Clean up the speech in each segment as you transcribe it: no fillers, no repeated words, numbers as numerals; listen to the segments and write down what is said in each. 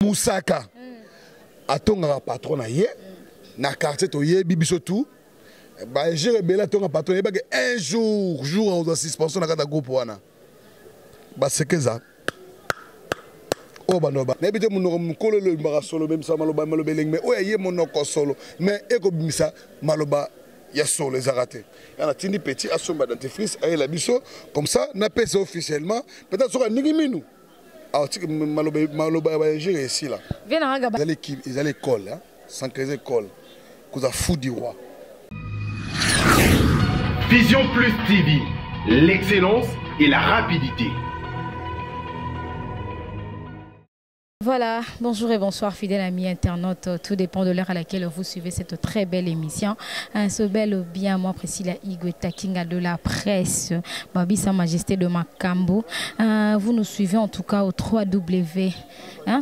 Moussaka atonga patron na ye na quartier to ye bibiso tout ba géré bela tonga patron ba que un jour en suspension na kata groupe wana ba sekeza o banoba na bité monoko mukolo le mbara solo même ça maloba malobeleng mais o ye monoko solo mais eko bimisa maloba ya solo les raté yana tindi petit asomba dentifrice ay la biso comme ça na pèse officiellement peut-être sur nigiminu. Alors, Maloba va gérer ici là. Ils allaient école, hein, sans qu'ils école, qu'on a fou du roi. Vision Plus TV, l'excellence et la rapidité. Voilà, bonjour et bonsoir fidèles amis internautes, tout dépend de l'heure à laquelle vous suivez cette très belle émission. Ce bel bien, moi Priscilla Igwe Takinga de la presse, Babi Sa Majesté de Makambo. Vous nous suivez en tout cas au 3W, hein,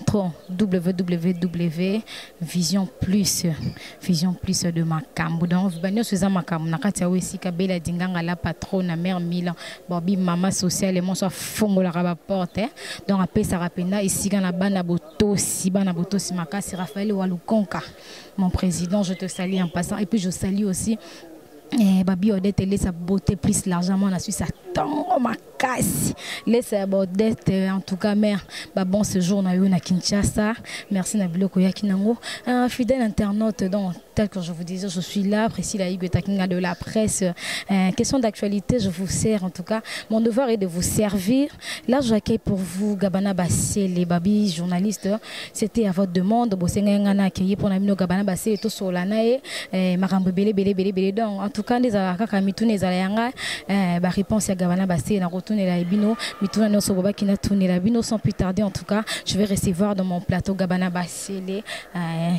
www Vision Plus de Makambo. Donc, nous sommes à Makambo, Nakatia Wesi Kabela Dinganga la patronne, mère Milan, Babi Mama Sociale, et moi soit Fongo la Rabaporte. Donc, après ça rapena ici dans la bande Bana Botosi Makasi Raphaël Walukonka, mon président, je te salue en passant. Et puis je salue aussi Babi Odette, laisse sa beauté plus largement la Suisse à tant ma casse. Laisse Odette, en tout cas, mère, bon séjour na Kinshasa. Merci Nabilo Koyakinango. Fidèle internaute, donc, tel que je vous disais, je suis là, Priscilla Igwe Takinga de la presse. Question d'actualité, je vous sers en tout cas. Mon devoir est de vous servir. Là, j'accueille pour vous Gabana Bassé, les Babi journalistes. C'était à votre demande. Bossengana accueilli pour Namino Gabana Bassé et tout Solanae. Marambo Bele. Donc, en tout cas, les Akaka Mitune Zalayanga, réponse à Gabana Bassé, na retourné la Ebino, Mituna no Soboba qui n'a tourné la Bino sans plus tarder. En tout cas, je vais recevoir dans mon plateau Gabana Bassé,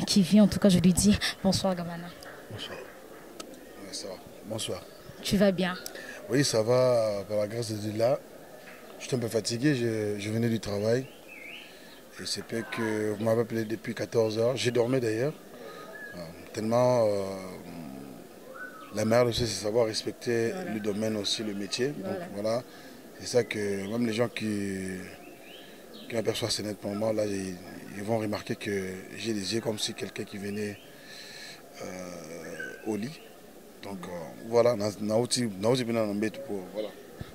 qui vient. En tout cas, je lui dis bonsoir. Gabana. Bonsoir. Oui, ça va. Bonsoir. Tu vas bien? Oui, ça va, par la grâce de Dieu là. Je suis un peu fatigué, je venais du travail. Et c'est peut que vous m'avez appelé depuis 14 h. J'ai dormi d'ailleurs. Tellement la meilleure chose, c'est savoir respecter le domaine aussi, le métier. Donc voilà, c'est ça que même les gens qui m'aperçoivent assez net pour moi, là, ils vont remarquer que j'ai des yeux comme si quelqu'un qui venait au lit. Donc voilà, voilà.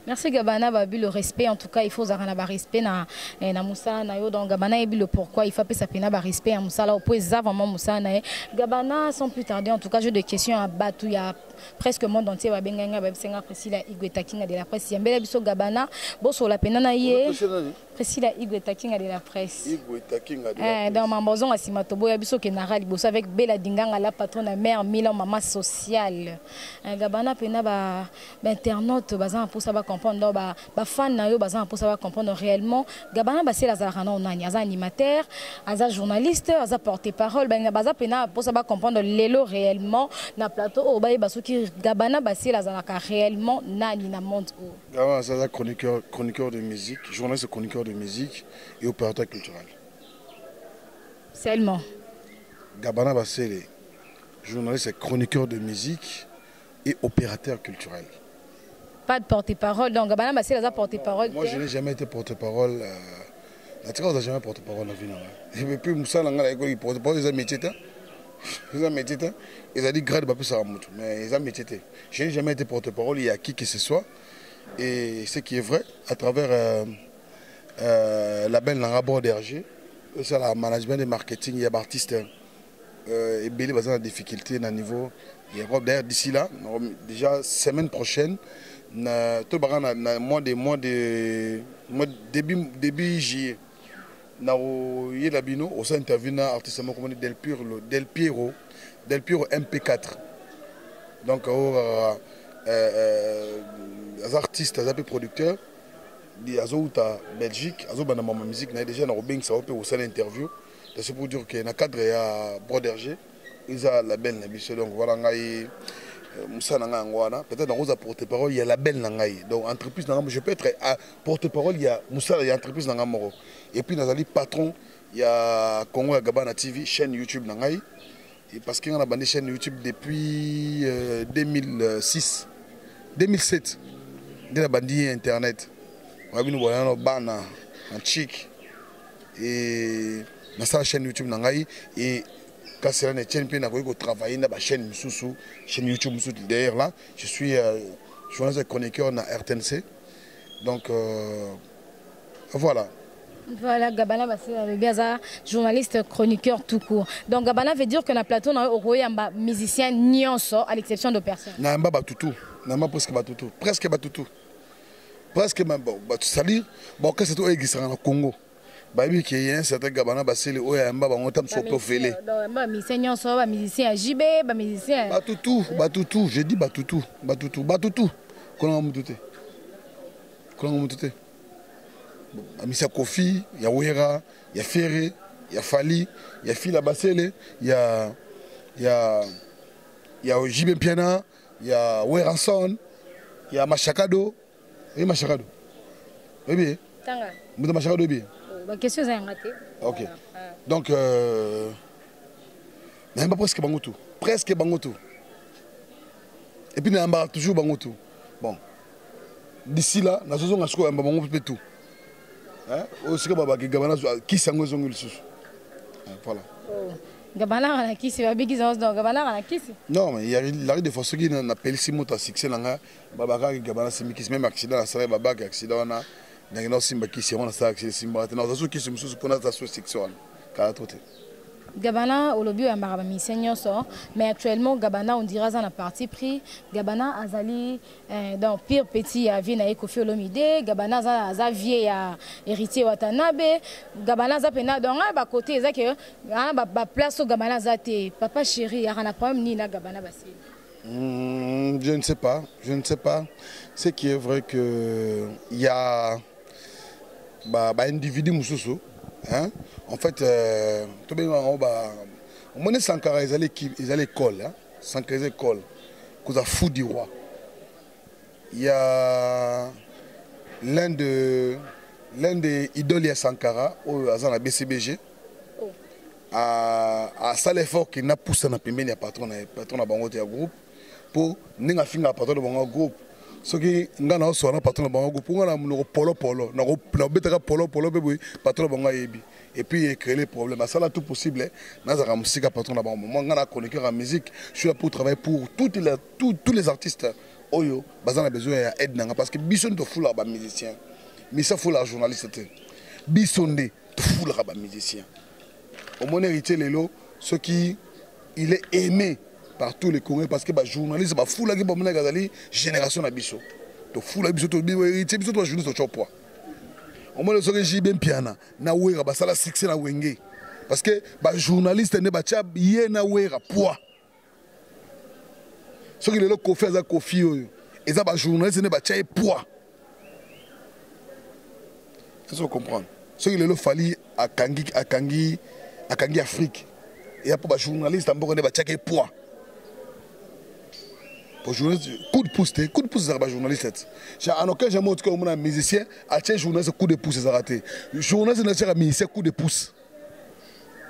Merci Gabana Babi, le respect en tout cas il faut zarana ba respect na Moussa na yo donc Gabana ebi le pourquoi il faut appeler ça pena ba respect à Moussa là au point vraiment Moussa na Gabana sans plus tarder en tout cas j'ai des questions à battre il y a presque monde entier ba benganga ba senga Priscilla Igwe Takinga de la presse yambela biso Gabana boso la pena na ye Priscilla Igwe Takinga de la presse Igwe Takinga de la presse dans mambozon asima tobo ya biso kenara liboso avec Bella Dinganga la patronne la mère Milan maman sociale Gabana pena ba internaute bazan pour ça comprendre ba fan na yo bazan pour savoir comprendre réellement Gabana Bassé la zarana onani aza animateur aza journaliste aza porte-parole ba baza pena pour savoir comprendre lelo réellement na plateau o ba basuki Gabana Bassé la zaraka réellement nani na monde o Gabana ça chroniqueur de musique, journaliste chroniqueur de musique et opérateur culturel. Seulement Gabana Bassé journaliste chroniqueur de musique et opérateur culturel. Pas de porte-parole, donc Gabana Bassé la porte-parole. Moi je n'ai jamais été porte-parole. On n'a jamais porte-parole dans la vie. Et puis Moussa Nanga, il porte-parole, ils ont métier. Ils ont métier. Ils ont dit grade, mais ils ont métier. Je n'ai jamais été porte-parole, il y a qui que ce soit. Et ce qui est vrai, à travers la belle Nanga Borderger, c'est le management et marketing, il y a des artistes. Et Béli va avoir des difficultés à niveau. D'ailleurs, d'ici là, déjà semaine prochaine, début juillet, il y a Labino, au sein interview artiste Del Piero MP4. Donc, les artistes, les producteurs, les Belgique, les musique, déjà au sein interview. C'est pour dire qu'il y a un cadre à Broderger, ils ont la belle Nabiso. Donc voilà, Moussa Nanga, peut-être dans la porte-parole, il y a la belle Nangaï. Donc entreprise, je peux être à porte-parole, il y a Moussa, il y a entreprise Nanga Moro. Et puis dans la patron, il y a Congo Gabana TV, chaîne YouTube Nangaï. Et parce qu'il y a une chaîne YouTube depuis 2006, 2007. Il y a une internet. Il y a une bana, un chic. Et dans la chaîne YouTube nangai et quand c'est la chaîne puis nakoki ko travailler dans la chaîne mususu chaîne YouTube mususu derrière là je suis journaliste chroniqueur na RTNC donc voilà. Voilà, Gabana c'est bien journaliste chroniqueur tout court. Donc Gabana veut dire que na plateau na royamba musicien nyonso à l'exception de personne. Na mba batutu, na mba presque batutu. Presque même bon, c'est-à-dire bon quand c'est tout existe en Congo. Bah oui qu'il y a un certain Gabana basé le oyamba ba on tam so profilé. Ba musicien nyonso, ba musicien JB, ba musicien batutu, je dis batutu. Comment mutute. Amisa Kofi, il y a Wera, il y a Ferré, il y a Fali, il y a Fila Basele, il y a Jibé Piana, il y a Weranson, il y a Machakado. Et Machakado. Oui bien. Tanga. Vous Machakado bien. Bah question ça raté. OK. Donc même pas presque bangoto. Presque bangoto. Et puis n'a toujours bangoto. Bon. D'ici là, nous avons un bangoto tout. Aussi que Baba Gabana qui s'engage sur le sous. Voilà. Gabana a qui c'est Babi qui s'engage dans Gabana a qui c'est. Non mais il y a l'arrêt de force qui n'a pas si mot à succès là. Baba Gabana c'est qui même accident à ça Baba accident na na simba qui c'est on a ça accident simba. Non ça qui c'est sous pour notre section. Car tout. Gabana au lobby à Marabami Seigneur mais actuellement Gabana on dira ça na parti pris Gabana azali dans pire petit à vie na Kofi Olomide Gabana za vie à héritier Watanabe Gabana za pena donc ba côté ça que ba place au Gabana za te papa chéri ya na problème ni na Gabana basi. Je ne sais pas c'est qui est vrai que il y a ba individu mususu. Hein? En fait, on est Sankara, ils allaient école, hein? Sankara école, qu'on a fou du roi. Il y a l'un des idoles Sankara, au la BCBG, à ça l'effort qu'il n'a poussé dans le pays, patron de Bangote groupe, pour n'enga finir patron de Bangote groupe. Ce qui ngana aussi na patron bango pour ngana no polo na betaka polo bébé patron bango yebi et puis créer les problèmes ça là tout possible na za musika patron na bango moi ngana chroniqueur en musique je suis là pour travailler pour tous les artistes oyo bazana besoin d'aide nanga parce que bison to fula ba musicien mais ça faut la journaliste bisonde to fula ba musicien au mon héritier lelo ce qui il est aimé par tous les Congolais parce que les journalistes sont fous là qui sont la génération d'Abisso. To fou là Abisso to héritier Abisso to journaliste to poids. Au moins le soir j'ai bien piana na wera ba sala succès na wenge parce que les journalistes ne ba tia yé na wera poids. Ce qui le Kofi za Kofi oyo et ça ba journaliste ne ba tia poids. Vous comprendre. Ce qui le Fali à Kangi Afrique et après les journalistes ne ba tia poids. Pour journaliste, coup de pouce, c'est un journaliste. En aucun cas, j'ai un musicien, un journaliste, coup de pouce, c'est raté. Le journaliste, c'est un musicien, coup de pouce.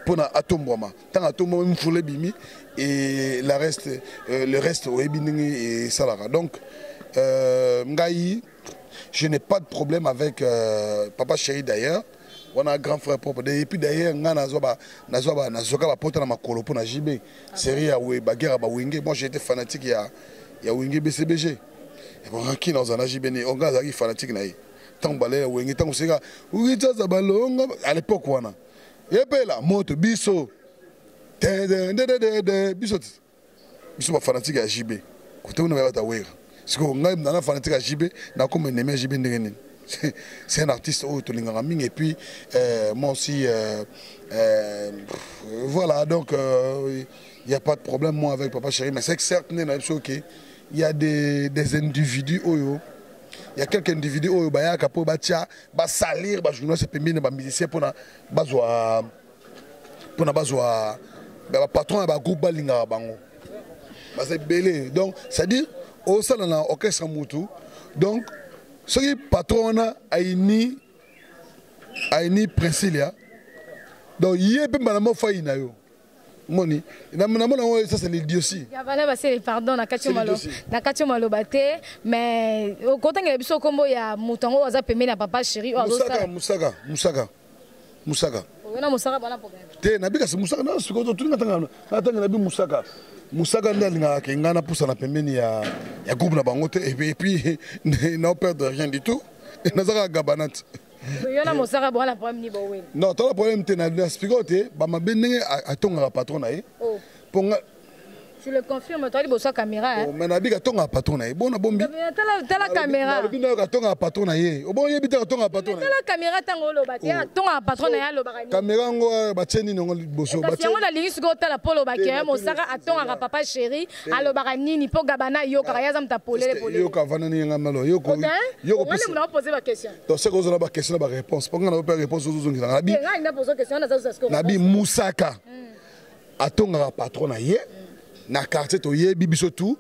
Pour Atomboma. Tant Atomboma, il faut les bimi et le reste, et Salara. Donc, Ngaï, je n'ai pas de problème avec Papa Chéri d'ailleurs. On a un grand frère propre. Et puis d'ailleurs, on a un pote dans ma colo pour JB. Série à Baguera Bawingue. Moi, j'ai été fanatique il y a Wingé BCBG. Et bon, qui dans un JB, on a un fanatique. Tant balé, Wingé, tant que à l'époque, on a. Et puis là, moto, biso. Biso pas fanatique à JB. Quand on a un parce qu'on a un fanatique à JB, on a comme un aimé JB. C'est un artiste et puis moi aussi voilà donc il n'y a pas de problème moi avec Papa Chéri mais c'est que certes il y a des individus il y a quelques individus qui vont salir les journalistes et les musiciens pour patron de groupe balinga bango c'est belé donc c'est à dire au sein de l'orchestre Moutou donc ce qui est patron a une Princilia. Donc, il y a un peu de faille. Moni, ça c'est l'idiotie. Pardon, Nakatio Malo Bate, mais au côté de l'Ebso Combo, il y a Moutongo, Papa Chéri. Moussaka. te nabika si musaka na sikoto tulinga tanga nabi musaka musaka ndalinga ke ngana pousa na pembeni ya groupe na bango te et puis n'a perdre rien du tout nazaka gabanat yona musaka bona problème ni bowe non to la problème te na sikote ba mabendenge atonga patron na ye ponga. Tu le confirmes, toi, il y a caméra. Oh, mais Nabi a ton patron. Bon, bombi. T'as la caméra. Nabi a ton patron. Oh, bon, il y a ton patron. T'as la caméra, t'as un bâti. Ton patron, caméra, on va tiens, non, bosso. Si on a l'issue, t'as la polo baké, mon sara, attends, à papa chéri, à l'obarani, ni pour Gabana, yo, carayazam, ta polé, les polé. Yo, kavanani, ngamalo, yo, ko. Yo, on a posé ma question. Donc, c'est qu'on a pas question, la réponse. Pourquoi on n'a pas réponse aux autres? Nabi, il a posé question, on a ça. Nabi Moussaka. Attends, patron, na quartier to yebi biso tout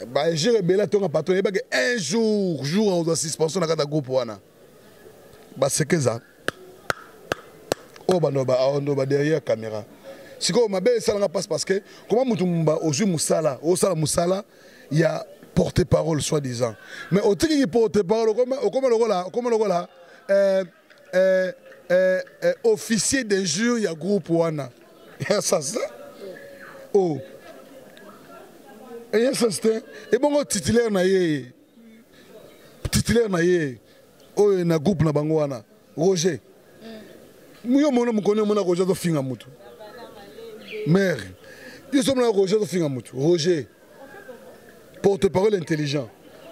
ba géré bela to patron yeba que un jour on doit suspension na kata groupe wana ba c'est que ça oh ba no ba derrière caméra siko mabe ça nga passe parce que comment mutumba ozu musala o sala musala il y a porte-parole soi-disant mais au tiki porte-parole comme le là officier d'injure il y a groupe wana ça oh. Et et bon titulaire na ye oh na groupe na bango wana Roger muyo mona mukone mona Roger to finga mutu mère yo somna Roger to finga mutu Roger porte-parole intelligent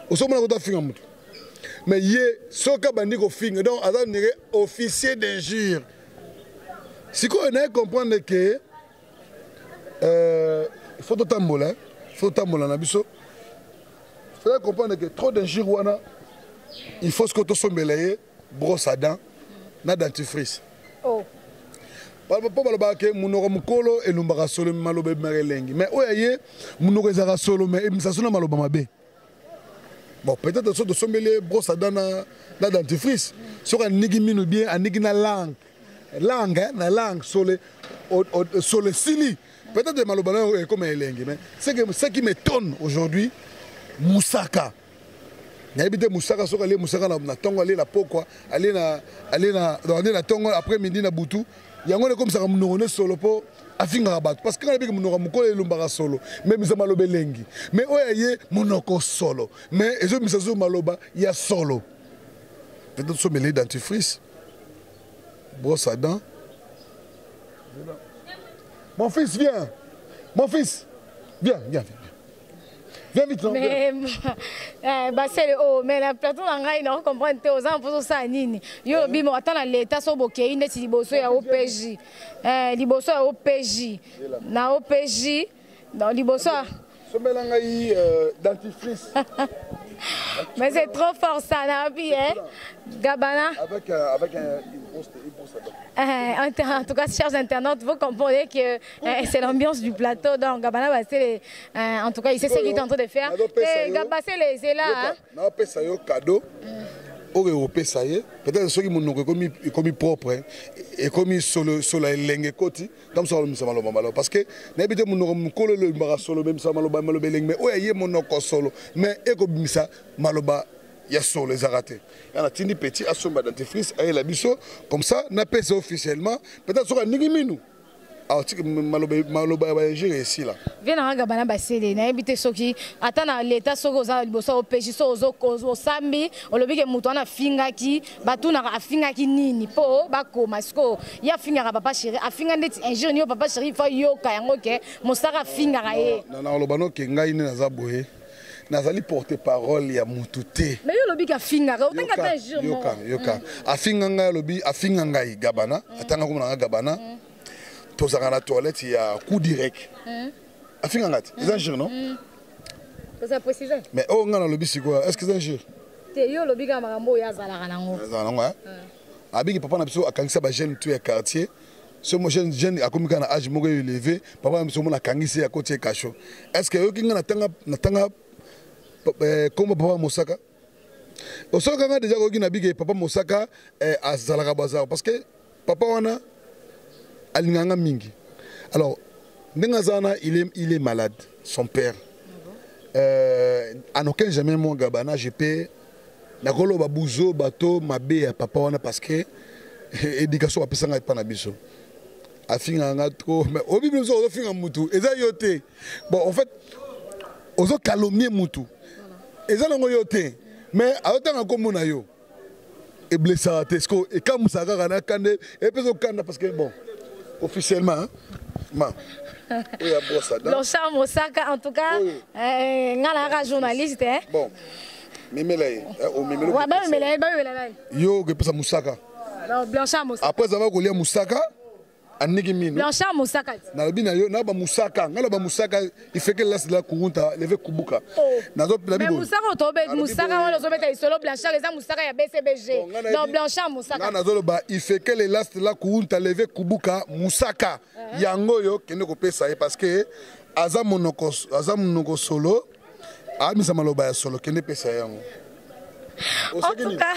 o somna ko to finga mutu mais ye soka bandi ko finga donc azan nere officier d'injure siko on comprendre que il faut tambola faut tambola na biso faut comprendre que trop d'injures wana il faut que to sombelaye brosse à dents na dentifrice oh pas baloba ke munoko mukolo elumbaka solo maloba marelengi mais oyaye munoko ezaka solo mais emisasuna maloba mabe bon peut-être so de sombele brosse à dents na dentifrice so ka nigi minu bien anigi na langue sole sole sili. Peut-être que Malobana est comme un lingue, mais ce qui m'étonne aujourd'hui, Moussaka. Il y a Moussaka, sur aller Moussaka na tongo aller la pokwa, aller na tongo après-midi na butu. Il y a comme ça on solo po afinga rabat parce que quand on a mukole lumbara solo, même ça malobe lengi. Mais oyaye monoko solo. Mais ezo misazo maloba il y a solo. Peut-être so mêlé dentifrice. Brosse à dents. Mon fils, viens. Mon fils, viens. Viens vite, non? Mais, c'est le mais la plateau n'a rien comprendre aux gens pour ça nini. Yo bimo attends l'état so boké ine si liboso ya OPJ. Liboso ya OPJ. Na OPJ dans liboso. Somelanga yi dentifrice. Mais c'est trop fort ça na vie hein. Gabana avec un brosse en tout cas, chers internautes, vous comprenez que c'est l'ambiance du plateau. Donc, Gabana, en tout cas, il sait ce qu'il est en train de faire. Et Gabana, c'est là. C'est un cadeau. Peut-être ceux qui m'ont commis propre et commis sur la langue côté, comme ça, parce que n'habite mon colo le solo, même ça, maloba, mais ouais, mon solo, mais ça, maloba. Il y a sur les arratés. Il y a un petit assommé dentifrice, il y a la biseau, comme ça, n'a pas officiellement. Peut-être sur un nigiminou. Alors, maloba, j'ai ici là. Viens à Gabana Bassé, n'a habité Soki, attends l'état Sogoza, le bosso au péché, au Sambi, au lobby que Moutona Fingaki, Batuna Fingaki Nini, Po, Bako, Masco, il y a Finga Papa Chéri, a Finganet, un jeune Papa Chéri, Yoka, Yangoke, Moussara Fingarae. Non, le bano qui est Nazaboué. Nazali porte-parole ya mutute. Mais yo lobi ka finga, o tanga ta jour. Yoka. Afinga nga lobi, afinga ngai Gabana, atanga ko na Gabana. Tozanga na toilette ya coup direct. Afinga ngati, c'est un jour non? Ça préciser. Mais oh nga na lobi c'est quoi? Est-ce que c'est un jour? Te yo lobi ka makambo ya zala kana ngo. Zala ngo. Abiki papa na biso akangisa ba jeune tu ya quartier. Ce jeune a commis un âge moko élevé, papa na biso mona kangisi ya côté Kacho. Est-ce que yo kinga na tanga comme papa Moussaka Osaka nga déjà koki na bige papa Moussaka azalaka bazar parce que papa wana alinganga mingi. Alors ndengazana il est malade son père. En aucun jamais mon Gabana je peux nakolo babuzo bato mabe ya papa wana parce que éducation apesa ngai pa na biso afinga nga trop mais obi biso ozo finga mutu eza yote bon en fait ozo calomnier mutu eza nango yote mais aotanga kombo na yo et blessé à Tesco et quand Moussaka Rana Kande et puis au Kanda parce que bon officiellement ma Blanchard Moussaka en tout cas ngala journaliste hein bon Mimele o Mimele ouais ba Mimele yo que pesa Moussaka Blanchard Moussaka après avoir collé Moussaka aniki mino Blanchard Moussaka na bina yo na ba Moussaka ngala ba Moussaka il fait que là c'est la kurunta lever kubuka nazo la mais Moussaka tobe Moussaka on zo beta solo Blanchard les Moussaka ya BCBG donc Blanchard Moussaka na nazo ba il fait que les last la kurunta lever kubuka Moussaka yango yo kende ko pesa parce que aza monoko solo amisa maloba ya solo kende pesa yango. En tout cas,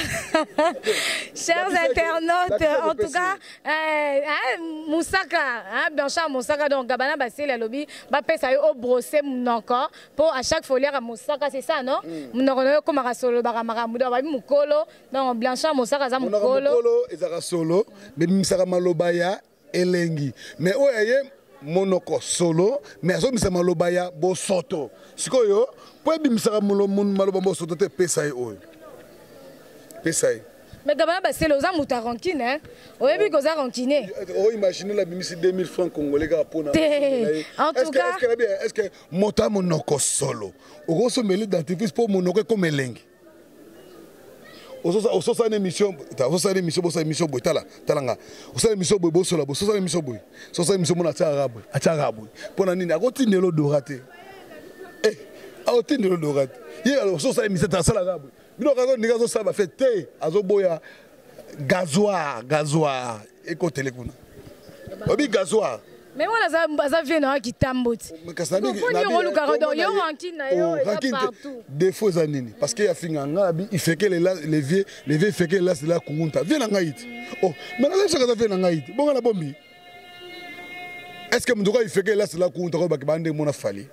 chers internautes, en tout cas, Moussaka, Blanchard Moussaka, donc Gabana Basile la lobby, Bapesa au brosser encore pour à chaque folie à Moussaka, c'est ça, non? Nous avons comme un solo, Baramara, Moukolo, donc Blanchard Moussaka, Zamukolo. Ezara solo, mais Moussaka Malobaya, Elengi. Mais oh, monoko solo, mais azo Moussaka Malobaya, Bosoto. Sikoyo, pour Moussaka Malobaya, Bosoto, te pesa yo. Mais Gabana c'est les gens qui rancune hein. Au début qu'ils ont rancuné. Oh imaginez la bimisi 2000 francs congolais pour na. En tout cas, est-ce que mota monoko solo. Au so mêler d'artifice pour monoko comme elengi. Oso sa émission, bosa émission boy talanga. Oso émission boy boso la boso sa émission boy. So sa émission mona arabe. Pona nini akoti nelo dorate. Eh, akoti nelo dorate. Ye alors so sa émission ta sala arabe. Bino kazo nigazo saba fait te azoboya gazoir écoutez kuna. Obi gazoir. Mais moi ça vient na kitamboti. Mais kasani yo ranking na yo partout. Des faux anini parce que ya finga ngabi il fait que les vieux fait que là c'est la kunta. Viens na ngaiti. Oh, mais là ça vient na ngaiti. Bonga la bombi. Est-ce que mdoka il fait que là c'est la kunta ko bakibande mona fali?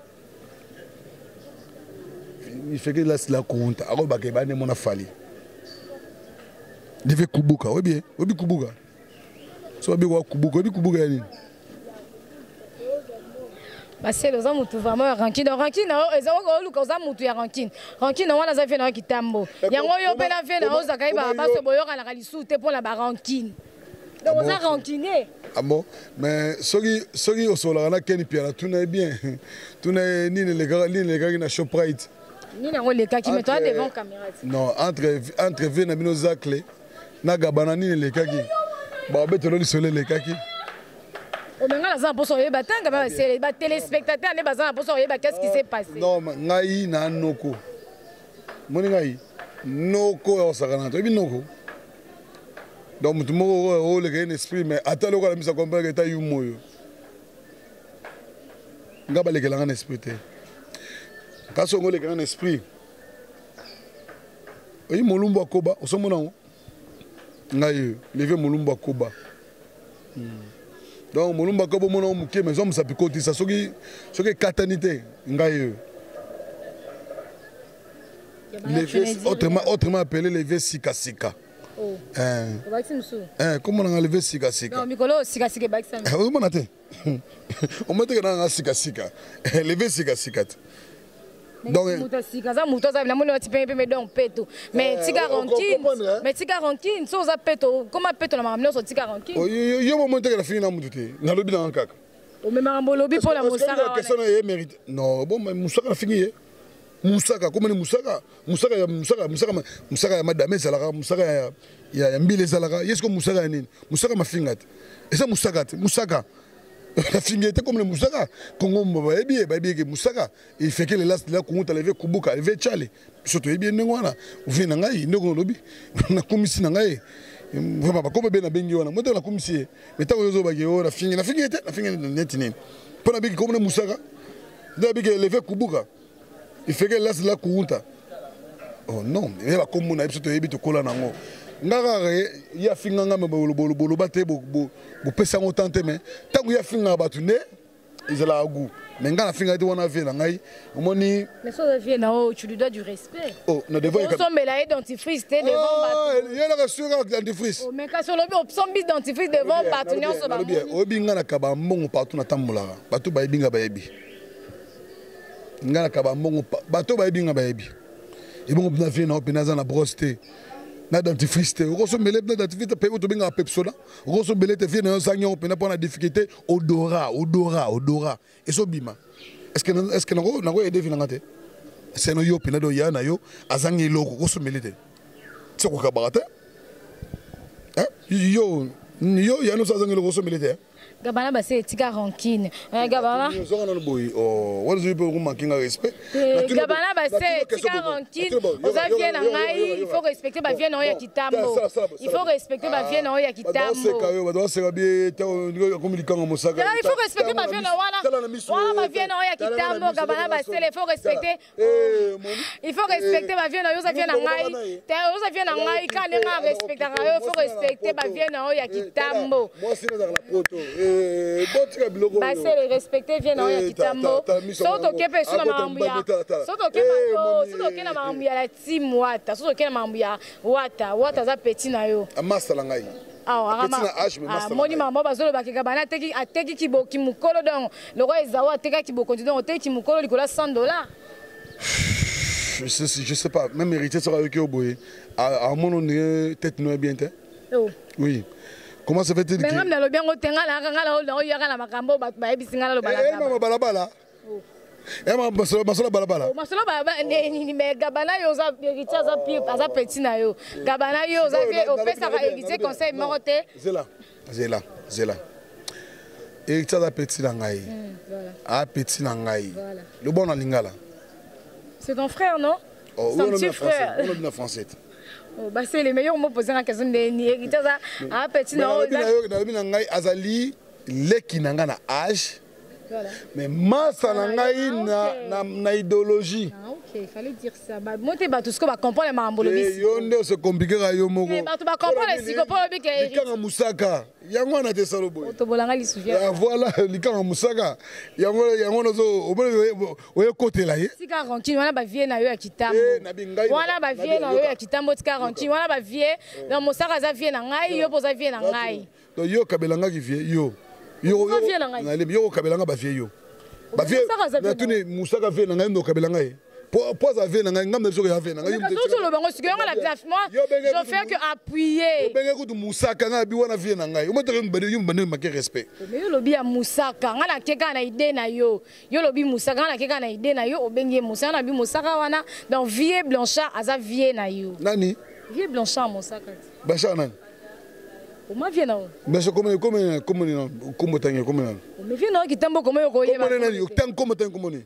Il fait que là c'est la compte alors bakebane mona fali devait kubuka obi kubuka so obi wa kubuka yani parce que les hommes tout vraiment rancune ils ont lu cause mutu ya rancune wana za fait na kitambo yango yo pe na fait na oza kai ba so boyoka la kalisute pour la rancune donc on a rancuné ah bon mais soki osola na keni pia tuna bien tuna nini les gars na Shoprite. Devant caméra. Non, entre Vena Bino Zakle, Naga Banani les Kaki. Babette le soleil les Kaki. On a pour sauver Batanga, c'est les téléspectateurs, les bazars pour sauver qu'est-ce qui s'est passé. Non, Naï na Noko. Moningaï, Noko au Saranato, Binoko. Donc, tout le monde a un esprit, mais attends le mise à comprendre que tu as eu moyo. Ngaba le un esprit. Quand on a un esprit, oui, Molumba Koba, on s'en moque. Ngaye, levé Molumba Koba. Donc Molumba Koba, mon homme qui mais hommes ça picote ça, ce qui catanité, ngaye. Autrement appelé levé Sika Sika. Comment on a levé Sika Sika? Non, Mikolo Sika Sika Baxam. On a été. On m'a dit que on a Sika Sika. Levé Sika Sika. Donc mais tika ranking so za peto comment peto na mamno so tika ranking yo mo monter la fini na mututé na lobi na nkaka o même en lobby pour la Moussaka question est mérite non bon mais Moussaka fini Moussaka comment Moussaka ya madame salaka Moussaka ya mbile salaka yesko Moussaka nini Moussaka mafingate et ça Moussaka la fingette comme le Moussaka Congo baby que Moussaka il fait que les last là qu'on t'a levé kubuka levé chale surtout bien ngwana uvina ngai ndoko lobi na komisi na ngai vraiment comme ben na bengi wana moto na komisi mais tango yozo bage ora fingette net nini pona bigi comme le Moussaka ndabi que levé kubuka il fait que les last là qu'on t'a oh non il va comme na surtout yebi to kola nango ngara ya finga ngame bolo bate bo pesa ngotante mais tangu ya finga batu ne izala agu mais nga na finga te wana vie na ngai omoni mais ça vient là tu lui dois du respect oh na devant on sombe là dentifrice te devant bateau il y a la sur dentifrice oh mais quand sur le on sombe dentifrice devant partenaire so ba obi nga na kaba mbongo partout na tambola bato ba yebinga ba yebi nga na kaba mbongo bato ba yebinga ba yebi et bon na vie na opinaza na broste na dentifrice te okoso mele na dentifrice pe to binga pepsoda okoso mele te vie na sanyo opina pour na difficulté odorat et so bima est-ce que na go aider vina ngate c'est no yo pina do ya na yo azangi loko okoso mele te c'est ko kabarate hein yo ya no azangi loko okoso mele te Gabana ba c'est tika rancune Gabana what is you pour manquer respect Gabana ba c'est tika rancune oza vient na ngai il faut respecter ba vient na ya kitambo il faut respecter ba vient na ya kitambo il faut respecter ba vient na wana ba vient na ya kitambo Gabana ba c'est il faut respecter ba vient na yo za vient na ngai oza vient na ngai quand nga respecter il faut respecter ba vient na ya kitambo bah c'est le respecter vient na ya kitambo soto kepe suna mambuya soto kepe na mambuya la team wata soto kepe na mambuya wata za petit na yo amasa la ngai moni maman bazolo bakeka bana ateki kiboki mukolo donc le roi ezawa ateka kiboki donc ateki mukolo likola $100 je sais pas même héritier sera avec au boy à mon tête no bien te oui. Comment ça fait-il que... Mais même dans le bien, on tient la makambo, bah ebisinga lo balabala. Maman balabala. Masolo balabala. Masolo balabala ni mais Gabana yo za héritier za pire, za petit na yo. Gabana yo za fait au pesa ka héritier conseil moroté. Zela. Héritier za petit na ngai. Ah petit na ngai. Le bon na lingala. C'est ton frère non? Son petit frère. On est français. Bah c'est les meilleurs mots posés en question de héritier ça un petit non azali leki nanga na âge mais massa nanga na idéologie OK il fallait dire ça bah monter ba tout ce que va comprendre mambo le bis yo nde se compliquer ga yo moko mais ba tout ba comprendre si comprendre bi que likanga musaka yango na te salo boy to bolanga li souvient voilà likanga musaka yango nozo oye côté là ye tika rancune wana ba vie na yo ya kitambo wana ba vie na yo ya kitambo tika rancune wana ba vie na musaka za vie na ngai yo poza vie na ngai to yo kabelanga ki vie yo kabelanga ba vie yo ba vie na tuni musaka vie na ngai ndo kabelanga ye pour ça vie na ngai ngam so ya vie na ngai tout le bango siko la vie moi je fais que appuyer benga ko musaka nga bi wana vie na ngai o mo tere mbane yo mbane ma ke respect mais yo lobi ya musaka nga na keka na idée na yo lobi musaka nga na keka na idée na yo obengi musaka na bi musaka wana donc vie blanchard aza vie na yo nani vie blanchard musaka blanchard nani Comment vient non? Mais c'est comment t'as comment mais vient non qui tambo comment yo koyeba. Comment nani comment t'as comment ni?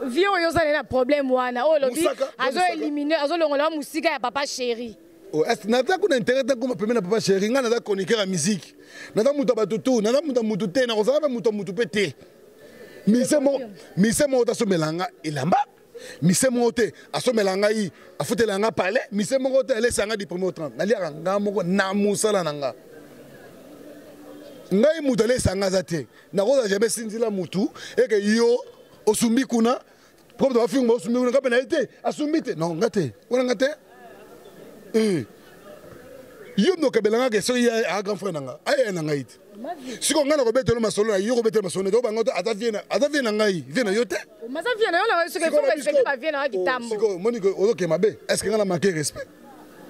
Vieux yo ça na problème wana. Oh lobi azo éliminer azo longola musika ya papa chéri. Oh est nata ko na intérêt comme premier na papa chéri nga na chroniqueur ya musique. Nata muta batutu, nata muta te na kozala muta pete. Mise mo ta so melanga ilamba. Mise mo te aso melanga yi afutela nga pale mise mo te laisse nga di premier au 30 na liaka nga moko na musala nanga ngai mutu laisse nga zate na koza jamais sinzila mutu et que yo osumbi kuna propre de film osumbi kuna kapena ite asumbi te non ngate wana ngate yo no kabelanga ke so ya a grand frère nanga ay na ngai ite siko ngana ko betelo masolo na yo ko betelo masolo to bango ata viena ngai viena yo te maza viena yo na siko faut respecter ba viena wa kitambo siko moniko ozoke mabe est-ce que ngana manquer respect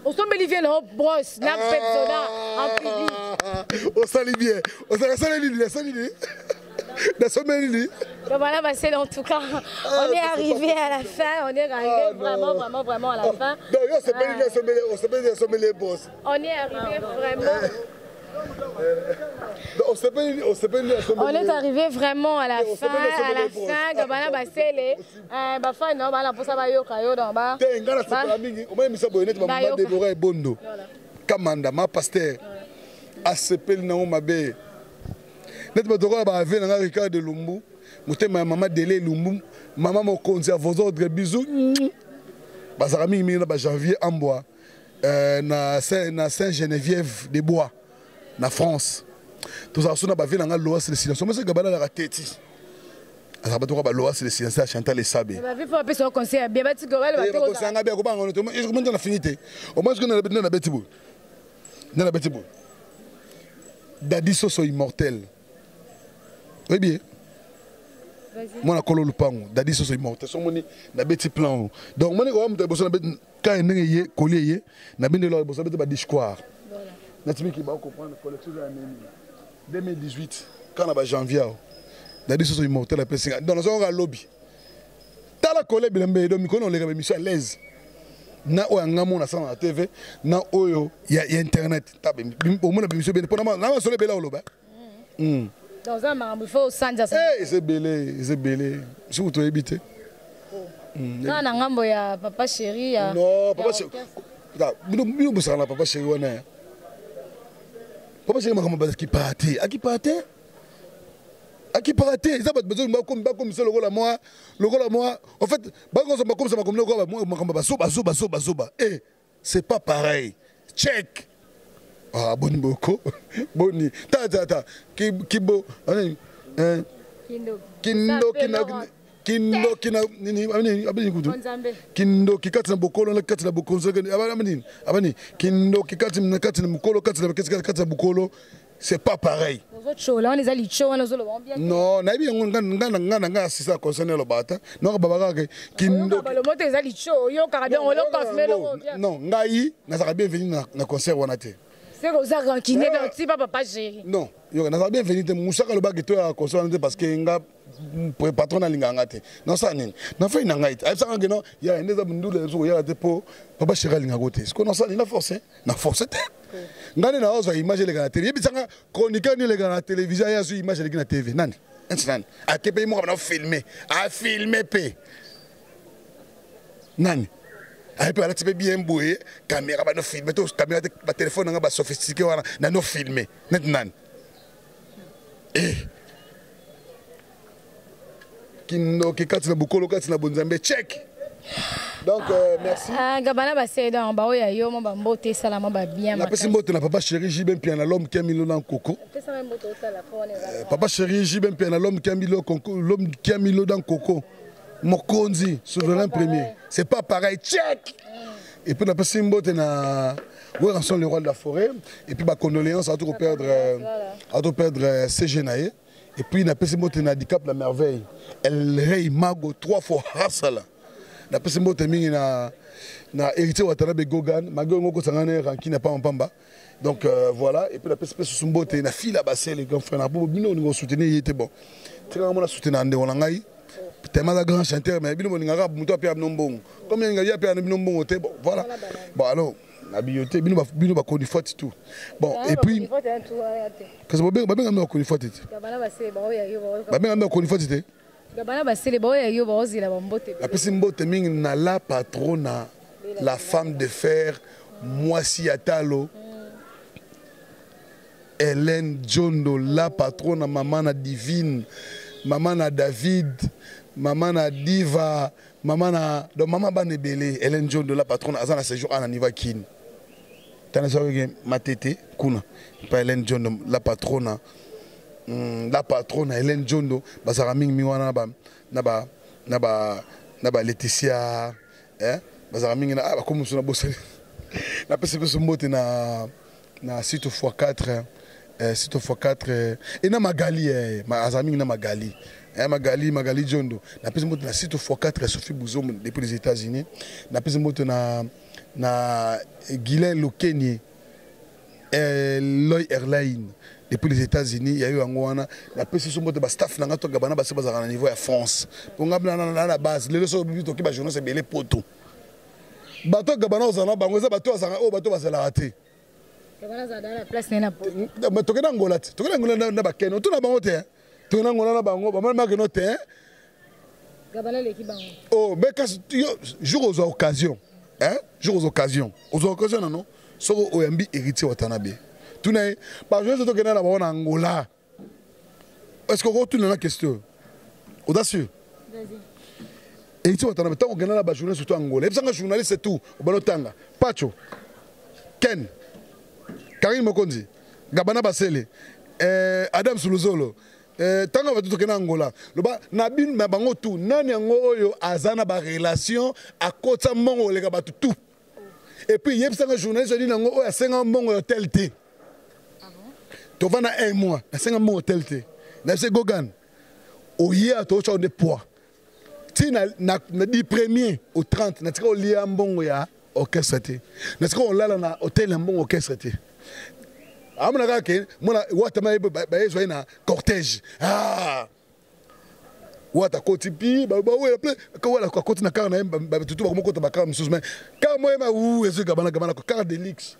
o sombeli viena o brosse na pepsoda en public o sali bien o sali li la sommelier. Voilà, bah c'est en tout cas, on est arrivé à la fin, on est arrivé vraiment à la fin. On s'appelle boss. On est arrivé vraiment. On est arrivé vraiment à la fin. Gabana basele, bafa non, bala pour ça ba yoka yo dans ba. Te ngala sepela mingi, o memi sabo net mama Deborah Bondo. Kamanda ma pasteur. A sepel na o mabe. Net ba toko ba ave na Ricardo de Lumbu. Mutema mama Dele Lumbu, mama mokonzi a vos ordres bisous. Bazara mingi na ba janvier en bois. Na Saint-Geneviève des Bois. Na France. Tout ça, on a vu dans la loi de destination. Mais c'est Gabana la tête. ça va te loa c'est le silence à Chantal et Sabé. Bah il faut appeler son conseil bien bâti gorel va te ça nga bien ko ba ngono to est-ce que on a fini té au moins que na betibo na betibo Daddy Soso immortel oui bien moi na kolo lupango Daddy Soso immortel so moni na beti plan donc moni ko am te boso na beti quand ndenge ye collier ye na binde lo boso beti ba discours voilà na timi ki ba comprendre collection de l'année 2018 quand na ba janvier Daddy Soso immortel après 5 dans un lobby tala collègue bilembe do mikono lega be mission à l'aise na o ngamo na sana TV na oyo ya internet tabe o mona be mission bien pour na solo bela oloba dans un marambo il faut sanja ça c'est belé surtout to habiter na ngambo ya papa chéri ya non papa chéri da bino busana papa chéri wana papa chéri makamba ba ki parté Aki paraté, ça va besoin de comme ça le moi en fait comme ça moi eh c'est pas pareil check ah bon boko boni ta kibo kindo kikati na bokolo na kati na bokolo abani kindo kikati na kati na bokolo kati na bokolo c'est pas pareil. Non, na bi nga si ça concerne le bata. Non baba ka kindo. Non, ngai na ça bienvenue na concert wana te. C'est que ça rankiné dans ti papa chéri. Non, yo na ça bienvenue te musaka le bague to ya concert wana parce que nga patron na linganga te. Non ça nini. Na fa ina ngai. Ai ça nga no ya ndeza bundule zo ya te po papa chéri linga gote. Ce qu'on a ça na forcer. Na forcer te. Ngani na ozo image les gars télé bisanga chroniqueur ni les gars télévision ya sur image les gars TV nani nani a ke pays mo na filmer a filmer pe nani a pe ala tipe bien boué caméra ba no filmer to caméra ba téléphone nga ba sophistiqué wana na no filmer nani kindo kikati na bukolo kati na bonzambe check. Donc merci. Gabana ba c'est dans ba oya yo mo ba mbote sala mo ba bien. La personne mbote na papa chéri Jibem Piana l'homme qui a mis l'eau coco. Papa chéri Jibem Piana l'homme qui a mis l'eau dans coco. Mokonzi souverain premier. C'est pas pareil check. Et puis la personne mbote na où sont les rois de la forêt et puis ba condoléances à tout perdre CG Naé et puis la personne mbote na handicap la merveille. Elle rey mago 3 fois hasala. La personne mbote mingi na héritier Watanabe Gogan mago ngoko sangane ranki na pamba donc voilà et puis la personne mbote na fille là-bas les grands frères na bo bino ngo soutenir il était bon très vraiment soutenir ande on ngai tellement de grand chanteur mais bino ngara muto apia nombongo comme il y a apia nombongo te bon voilà bon alors la bioté bino ba koni forte tout bon et puis que ça ba benga koni forte ba benga koni forte te la personne mbote mingi na la patrona la femme de fer Mwasi Atalo Hélène Djondo la patrona maman na Divine maman na David maman na Diva maman na donc maman banebele Hélène Djondo la patrona azana séjour à Niva Kin tana soge matete kuna pa Hélène Djondo la patrona Hélène Djondo bazara mingi miwana na ba Laetitia bazara mingi na comme suna bosse na pese ko mbote na site x4 site x4 et na Magali azara mingi na Magali Magali Djondo na pese mbote na site x4 Sophie Bouzom depuis les États-Unis na pese mbote na Guylain Lokenie Loy Airline depuis les États-Unis, il y a eu un mois, la personne qui a staff dans le Gabana, c'est au niveau de France. Pour la base, les leçons qui sont journaux, c'est les poteaux. Bateau Gabana, on a bateau, bateau va se la rater. Gabana, ça a la place, n'est pas. Mais tu es en Angola, tu es en Angola, tu es en Angola, tu es en Angola, tu es en Angola, tu es en Angola, Gabana, l'équipe. Oh, mais jour aux occasions, jour aux occasions, non, sauf au Yambi héritier Watanabe. Tout n'est pas je sais que là en Angola. Est-ce qu'on retourne la question? Audacieux. Vas-y. Et tu vois, tant qu'on gagne la journée surtout Angola. Et puis ça, journaliste c'est tout. Au Balotanga, Pacho, Ken, Karim Mokonzi, Gabana Basele, Adam Suluzolo, tanga bato tokena Angola loba na bin na bango tout nani yango oyo azana ba relation akota mbongo leka bato tout et puis yebsanga journaliste dit nango oyo asenga mbongo hôtel T to vana un mois asenga mbongo hôtel T na se gogan oye to cha de poids ti na di premier au 30 na tika olia mbongo ya orchestre T na tika on lala na hôtel ya mbongo orchestre T amuna kake mona wata baezwa na cortège wata koti pi ba we ka wala ko koti na car na ba tutu ba moko to ba car mususu mais car moi ma ezo gabana ko car de luxe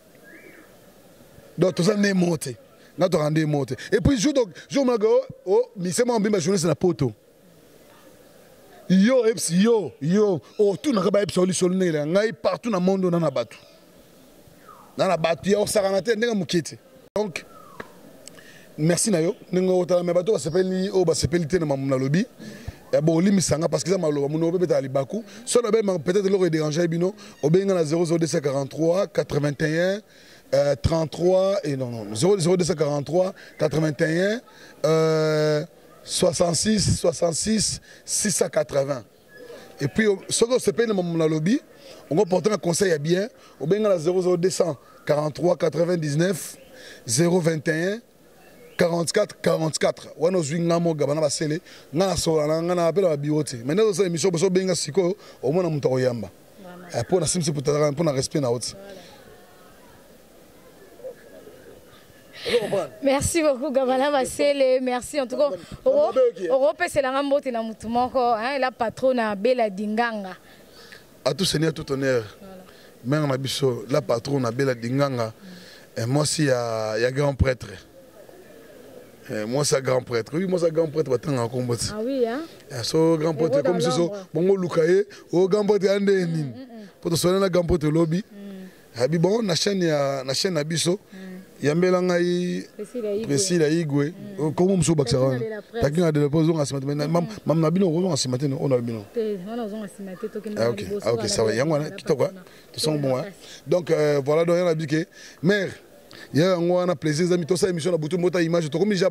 donc tout ça n'est monté na to rendre monté et puis jour ma go mi c'est moi mbima journée c'est na poto yo tout na ba solution nela ngai partout na monde na batu ya saranate ndenge mukete. Donc, merci Nayo. Nous avons bateau va s'appeler na mamuna lobby. Bon, limisanga parce que ça malo mon obé betali baku. So na peut-être l'aurait dérangé bino. Obenga na 00243 81 33 et non 00243 81 66 680. Et puis ce que s'appelle na mamuna lobby, on va porter un conseil à bien. Obenga na 00243 99 021 44 44 wana zwinga mo gabana basele ngana sola ngana apela ba biote maintenant ça émission boso benga siko au moins na muto oyamba pour na simsi pour na respect na haute. Merci beaucoup Gabana Basele, merci en tout cas. Europe c'est la ngambote na mutu moko hein la patronne Bella Dinganga. À tout seigneur tout honneur. Mère na biso la patronne Bella Dinganga. Et moi aussi, il y a grand prêtre. Moi, c'est grand prêtre. Oui, moi, c'est grand prêtre. Ah oui, hein? So grand prêtre, comme si so, bon, Lukaye, au grand prêtre, il y a pour te soigner, grand prêtre lobby. Bon, la chaîne Abisso, il y a Mélanga, Précis, la Igwe. Comment monsieur Baxaran? T'as qu'un de la position à ce matin. Mam Nabino, on a ce matin, on a le bino. Ok, ça va. Il y a un qui t'a quoi? Tout ça, bon. Donc, voilà, donc, il y a un biquet. Mère. Il y a un plaisir, amis, tout ça, émission, la boutique, mota image, tout comme déjà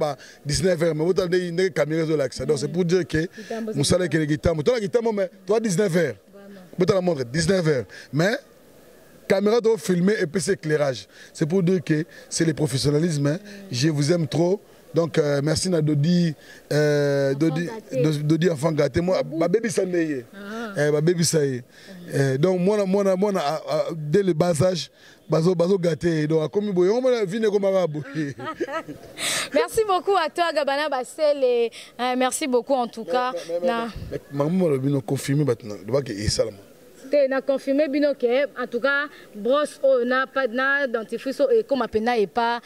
19h, mais mota des caméras de l'axe. Donc c'est pour dire que nous savons que les guitares, toi la guitare, mais toi 19h, mota la montre 19h, mais caméra doit filmer et puis c'est éclairage. C'est pour dire que c'est le professionnalisme. Hein. Je vous aime trop. Donc merci à Dodi enfant gâté. Moi, ma baby ça n'est ma baby ça y est. Donc moi dès le bas âge. Bazo gâté donc comme on va venir comme arabe. Merci beaucoup à toi Gabana Basele et merci beaucoup en tout cas. Maman le bien confirmé maintenant. Doit que ça là. Na confirmé bino que en tout cas brosse na pas na dentifrice et comme apena et pas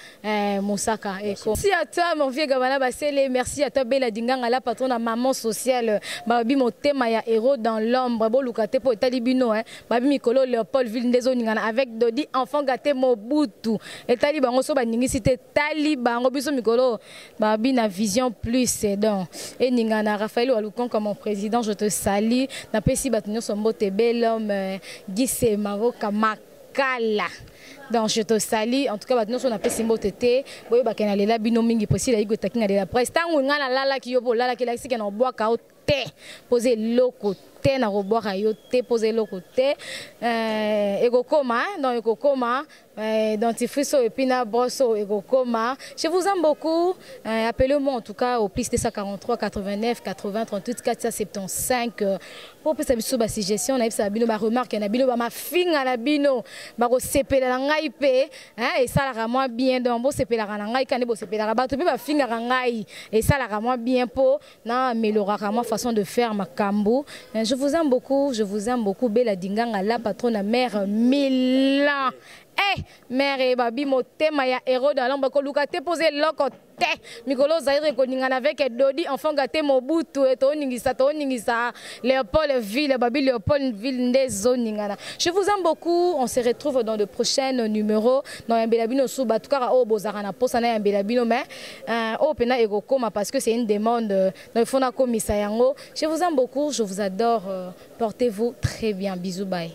Mosaka et merci à toi mon vieux Gabana Basele, merci à toi Bella Dinganga la patronne à maman sociale babi motema ya héros dans l'ombre bo lukate po etali bino hein babi mikolo Léopold ville ndezo ningana avec Dodi enfant gâté Mobutu etali bango so baningi cité tali bango biso mikolo babi na vision plus donc et ningana Raphaël Walukon comme mon président je te salue na pesi batunyo sombo tebelo Gise Maroka Makala. Donc je te salue. En tout cas, nous on a fait Simbo Tété. Boye bakena lela bino mingi possible igo takinga de la presse. Tangu ngana lala ki yobo lala ki la sika na bois ka te. Poser loko te na roboa yo te poser loko te. Ego koma dans ego koma dentifrice et puis na brosso ego koma. Je vous aime beaucoup. Appelez-moi en tout cas au plus 243 89 80 38 475 pour pesa biso ba suggestion na bisa bino ba remarque na bino ba ma finga na bino ba ko sepela na ngai pe hein et ça la moi bien donc bo sepela na ngai kane bo sepela ba to pe ba finga na ngai et ça la moi bien po na améliorer ma façon de faire ma kambo. Je vous aime beaucoup Bella Dinganga la patronne mère Milan. Eh mère et babi motema ya héros dans l'ombre ko lukate poser loko te mikolo zaire ko ningana avec Dodi enfant gâté Mobutu et to ningisa Léopold ville babi Léopold ville ndezo ningana. Je vous aime beaucoup, on se retrouve dans de prochains numéros dans un belabino sous batukara o bozara na posa na un belabino mais o pena ego koma parce que c'est une demande dans le fond na komisa yango. Je vous aime beaucoup, je vous adore, portez-vous très bien, bisous bye.